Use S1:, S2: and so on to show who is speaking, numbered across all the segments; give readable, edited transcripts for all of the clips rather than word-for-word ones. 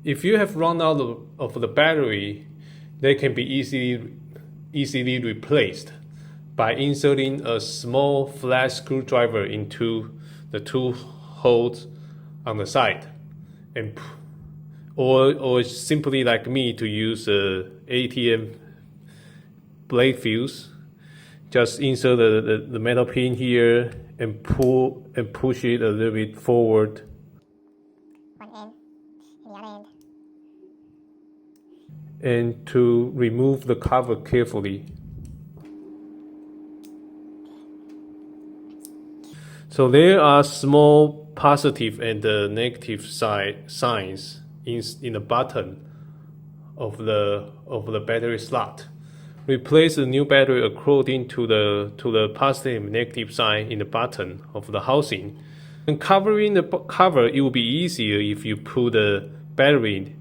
S1: if you have run out of the battery, they can be easily replaced by inserting a small flat screwdriver into the two holes on the side, or simply like me to use a ATM blade fuse. Just insert the metal pin here and push it a little bit forward.
S2: One end and the other end.
S1: And to remove the cover carefully. So there are small positive and negative signs in the bottom of the battery slot. Replace the new battery according to the positive and negative sign in the bottom of the housing. And covering the cover, it will be easier if you put the battery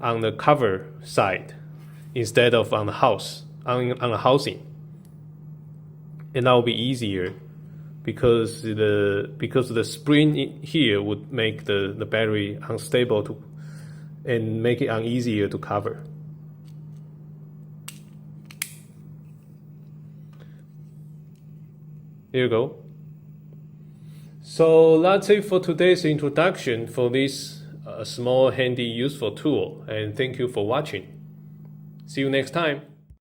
S1: on the cover side instead of on the housing, and that will be easier because the spring here would make the battery unstable and make it uneasier to cover. There you go. So that's it for today's introduction for this small, handy, useful tool, and thank you for watching. See you next time.